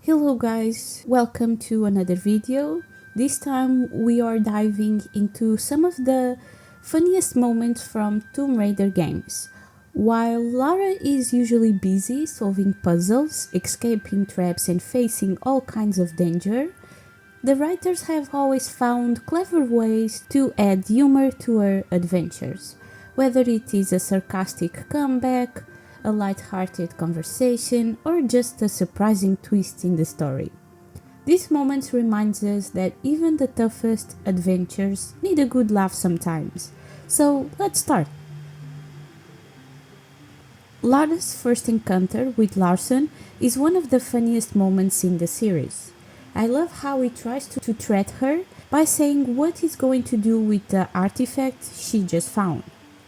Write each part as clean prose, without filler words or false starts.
Hello guys, welcome to another video. This time we are diving into some of the funniest moments from Tomb Raider games. While Lara is usually busy solving puzzles, escaping traps and facing all kinds of danger, the writers have always found clever ways to add humor to her adventures, whether it is a sarcastic comeback, a light-hearted conversation, or just a surprising twist in the story. These moments remind us that even the toughest adventures need a good laugh sometimes. So let's start. Lara's first encounter with Larson is one of the funniest moments in the series. I love how he tries to threat her by saying what he's going to do with the artifact she just found.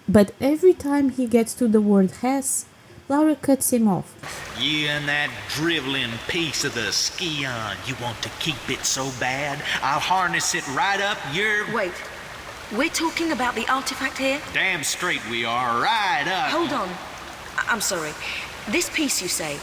But every time he gets to the word has, Lara cuts him off. You and that driveling piece of the ski-on, you want to keep it so bad? I'll harness it right up your... Wait, we're talking about the artifact here? Damn straight we are, right up. Hold on. I'm sorry. This piece you say?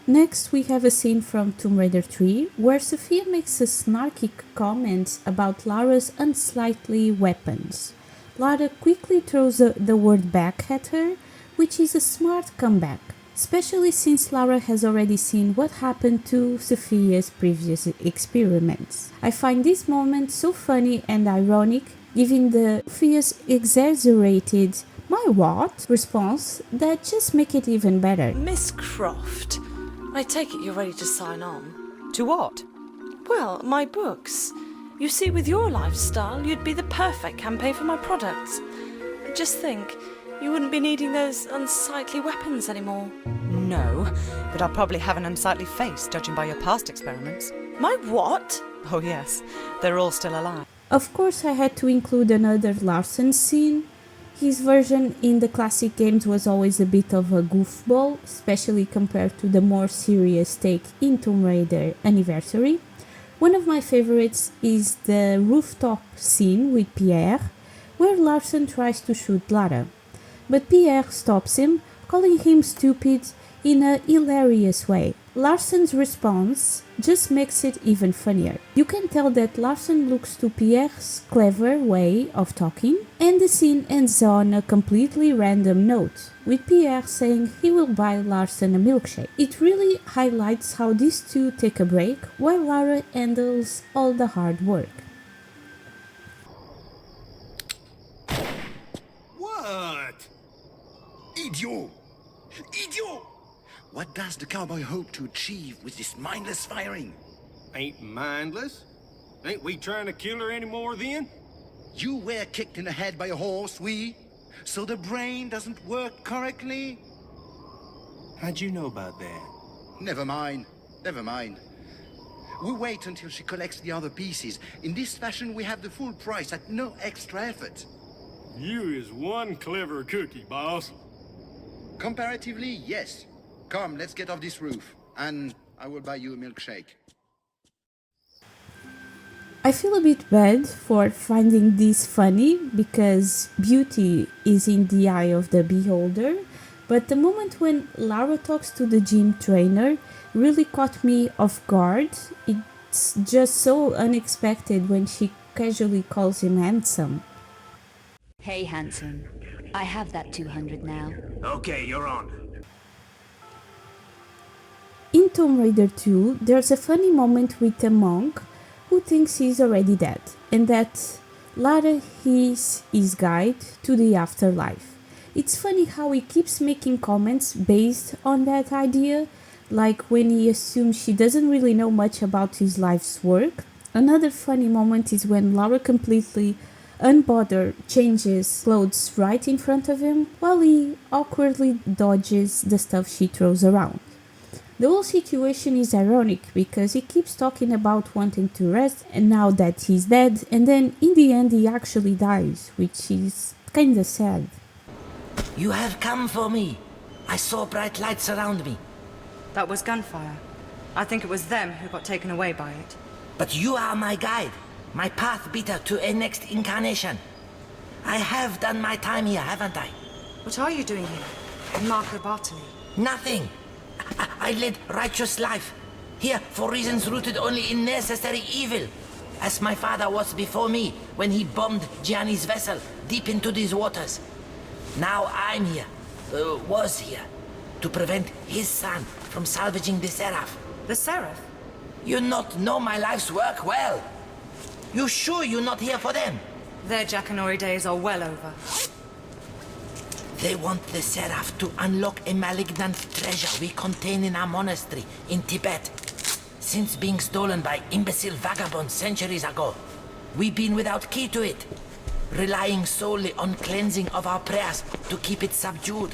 Next we have a scene from Tomb Raider 3 where Sophia makes a snarky comment about Lara's unsightly weapons. Lara quickly throws the word back at her, which is a smart comeback, especially since Lara has already seen what happened to Sophia's previous experiments. I find this moment so funny and ironic, given the Sophia's exaggerated "my what?" response that just make it even better. Miss Croft, I take it you're ready to sign on. To what? Well, my books. You see, with your lifestyle, you'd be the perfect campaign for my products. Just think, you wouldn't be needing those unsightly weapons anymore. No, but I'll probably have an unsightly face, judging by your past experiments. My what? Oh yes, they're all still alive. Of course I had to include another Larson scene. His version in the classic games was always a bit of a goofball, especially compared to the more serious take in Tomb Raider Anniversary. One of my favorites is the rooftop scene with Pierre, where Larson tries to shoot Lara. But Pierre stops him, calling him stupid in a hilarious way. Larson's response just makes it even funnier. You can tell that Larson looks to Pierre's clever way of talking, and the scene ends on a completely random note, with Pierre saying he will buy Larson a milkshake. It really highlights how these two take a break while Lara handles all the hard work. What? Idiot! Idiot! What does the cowboy hope to achieve with this mindless firing? Ain't mindless. Ain't we trying to kill her anymore then? You were kicked in the head by a horse, so the brain doesn't work correctly? How'd you know about that? Never mind, never mind. We wait until she collects the other pieces. In this fashion, we have the full price at no extra effort. You is one clever cookie, boss. Comparatively, yes. Come, let's get off this roof, and I will buy you a milkshake. I feel a bit bad for finding this funny because beauty is in the eye of the beholder, but the moment when Lara talks to the gym trainer really caught me off guard. It's just so unexpected when she casually calls him handsome. Hey, handsome. I have that 200 now. Okay, you're on. In Tomb Raider 2, there's a funny moment with a monk who thinks he's already dead, and that Lara is his guide to the afterlife. It's funny how he keeps making comments based on that idea, like when he assumes she doesn't really know much about his life's work. Another funny moment is when Lara completely unbothered changes clothes right in front of him, while he awkwardly dodges the stuff she throws around. The whole situation is ironic because he keeps talking about wanting to rest and now that he's dead, and then in the end he actually dies, which is kinda sad. You have come for me. I saw bright lights around me. That was gunfire. I think it was them who got taken away by it. But you are my guide, my path beater to a next incarnation. I have done my time here, haven't I? What are you doing here? In Marco Bartoli? Nothing. I led righteous life, here for reasons rooted only in necessary evil, as my father was before me when he bombed Gianni's vessel deep into these waters. Now I'm here, was here, to prevent his son from salvaging the Seraph. The Seraph? You not know my life's work well. You sure you're not here for them? Their Jackanory days are well over. They want the Seraph to unlock a malignant treasure we contain in our monastery in Tibet. Since being stolen by imbecile vagabonds centuries ago, we've been without key to it, relying solely on cleansing of our prayers to keep it subdued.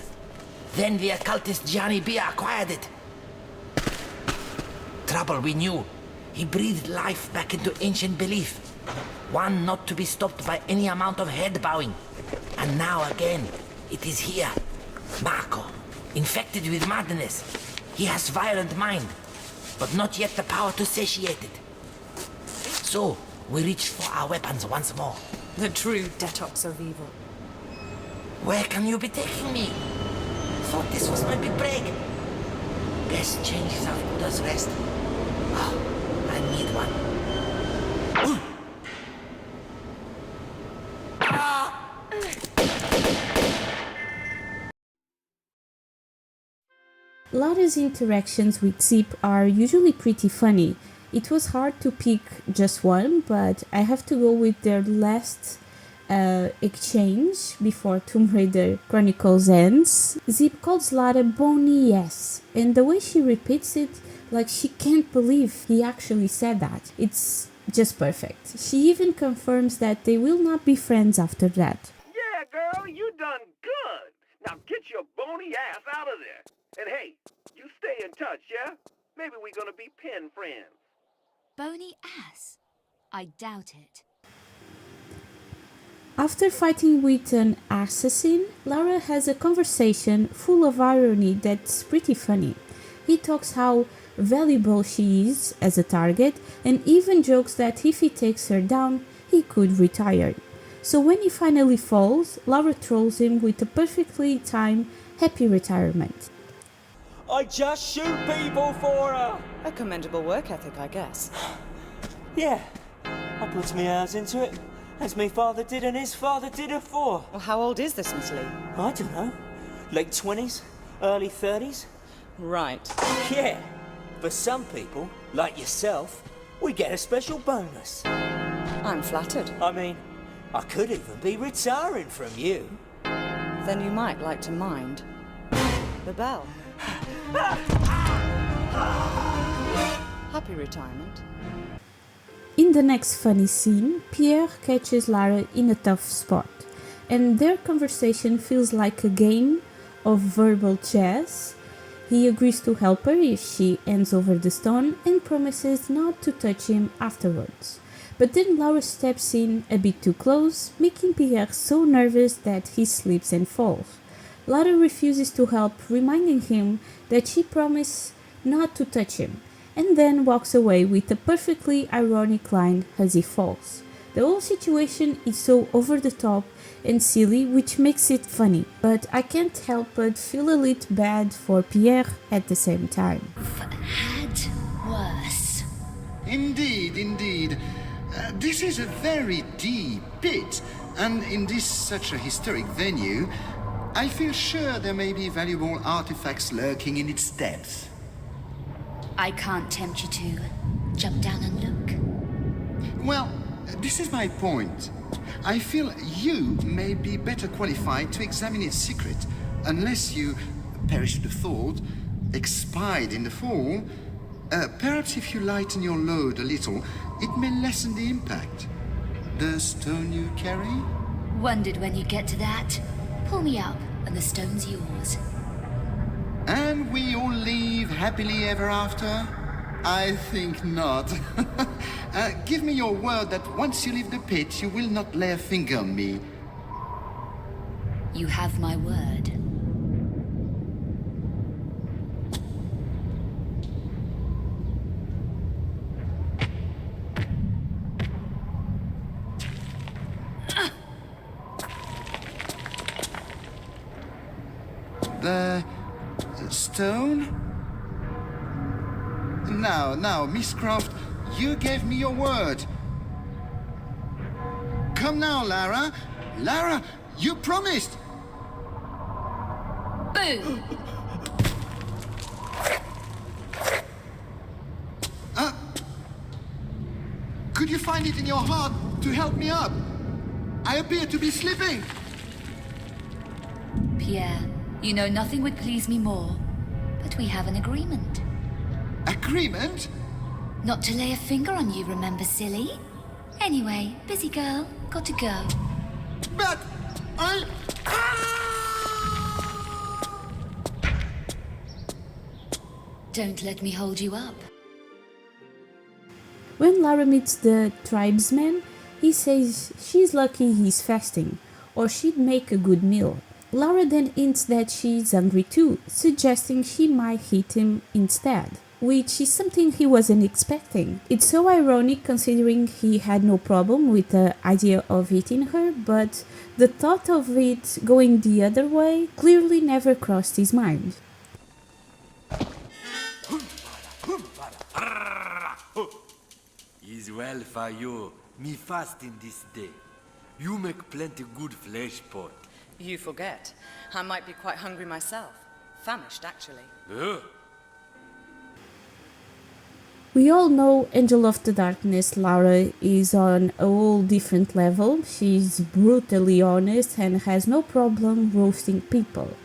Then the occultist Gianni B acquired it. Trouble we knew. He breathed life back into ancient belief. One not to be stopped by any amount of head bowing. And now again, it is here. Marco, infected with madness. He has violent mind, but not yet the power to satiate it. So, we reached for our weapons once more. The true detox of evil. Where can you be taking me? Thought this was my big break. Best change is as good as rest. Oh, I need one. Lara's interactions with Zip are usually pretty funny. It was hard to pick just one, but I have to go with their last exchange before Tomb Raider Chronicles ends. Zip calls Lara Bonnie yes, and the way she repeats it, like she can't believe he actually said that. It's just perfect. She even confirms that they will not be friends after that. Yeah, girl, you done good. Now get your bony ass out of there. And hey, you stay in touch, yeah? Maybe we're gonna be pen friends. Bony ass? I doubt it. After fighting with an assassin, Lara has a conversation full of irony that's pretty funny. He talks how valuable she is as a target and even jokes that if he takes her down, he could retire. So when he finally falls, Lara trolls him with a perfectly timed happy retirement. I just shoot people for her! A commendable work ethic, I guess. Yeah, I puts me hours into it, as me father did and his father did afore. Well, how old is this Miss Lee? I don't know, late 20s, early 30s? Right. Yeah, for some people, like yourself, we get a special bonus. I'm flattered. I mean, I could even be retiring from you. Then you might like to mind the bell. Happy retirement. In the next funny scene, Pierre catches Lara in a tough spot, and their conversation feels like a game of verbal chess. He agrees to help her if she hands over the stone and promises not to touch him afterwards. But then Laura steps in a bit too close, making Pierre so nervous that he slips and falls. Lara refuses to help, reminding him that she promised not to touch him, and then walks away with a perfectly ironic line as he falls. The whole situation is so over the top and silly, which makes it funny, but I can't help but feel a little bad for Pierre at the same time. Had worse. Indeed, indeed. This is a very deep pit, and in this such a historic venue, I feel sure there may be valuable artifacts lurking in its depths. I can't tempt you to jump down and look. Well, this is my point. I feel you may be better qualified to examine its secret, unless you, perish the thought, expired in the fall. Perhaps if you lighten your load a little, it may lessen the impact. The stone you carry? Wondered when you'd get to that. Pull me up, and the stone's yours. And we all live happily ever after? I think not. Give me your word that once you leave the pit, you will not lay a finger on me. You have my word. The stone? Now, Miss Croft, you gave me your word. Come now, Lara. Lara, you promised. Boo! Could you find it in your heart to help me up? I appear to be sleeping. Pierre, you know nothing would please me more, but we have an agreement. Agreement? Not to lay a finger on you, remember, silly? Anyway, busy girl, got to go. But I... Don't let me hold you up. When Lara meets the tribesman, he says she's lucky he's fasting, or she'd make a good meal. Lara then hints that she's hungry too, suggesting she might hit him instead, which is something he wasn't expecting. It's so ironic considering he had no problem with the idea of eating her, but the thought of it going the other way clearly never crossed his mind. Is well for you, me fasting this day. You make plenty good flesh pot. You forget. I might be quite hungry myself. Famished, actually. We all know Angel of the Darkness Lara is on a whole different level. She's brutally honest and has no problem roasting people.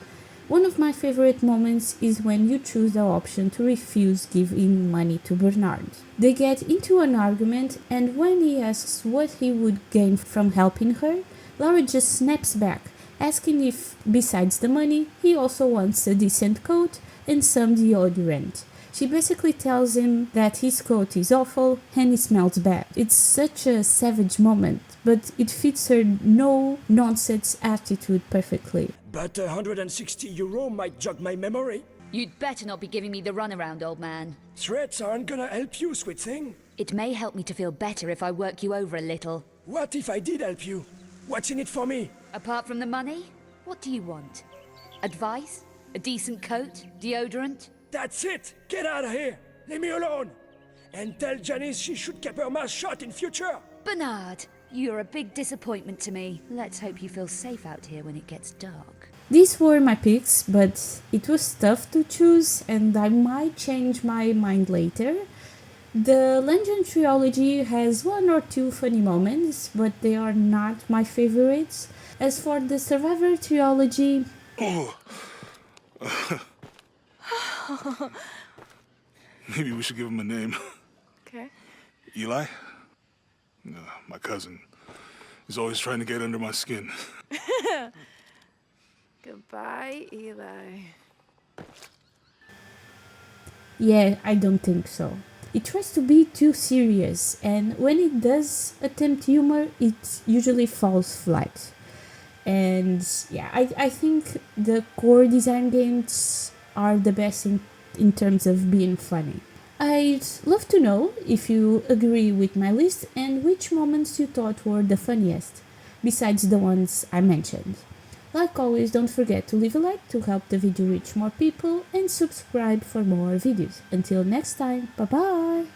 One of my favorite moments is when you choose the option to refuse giving money to Bernard. They get into an argument, and when he asks what he would gain from helping her, Lara just snaps back, asking if, besides the money, he also wants a decent coat and some deodorant. She basically tells him that his coat is awful and he smells bad. It's such a savage moment, but it fits her no-nonsense attitude perfectly. But €160 might jog my memory. You'd better not be giving me the runaround, old man. Threats aren't gonna help you, sweet thing. It may help me to feel better if I work you over a little. What if I did help you? What's in it for me? Apart from the money, what do you want? Advice? A decent coat? Deodorant? That's it! Get out of here! Leave me alone! And tell Janice she should keep her mouth shut in future! Bernard, you're a big disappointment to me. Let's hope you feel safe out here when it gets dark. These were my picks, but it was tough to choose and I might change my mind later. The Legend trilogy has one or two funny moments, but they are not my favorites. As for the Survivor trilogy... Maybe we should give him a name. Okay. Eli? My cousin. He's always trying to get under my skin. Goodbye, Eli. Yeah, I don't think so. It tries to be too serious, and when it does attempt humor, it usually falls flat. And yeah, I think the core design games are the best in terms of being funny. I'd love to know if you agree with my list and which moments you thought were the funniest, besides the ones I mentioned. Like always, don't forget to leave a like to help the video reach more people and subscribe for more videos. Until next time, bye bye!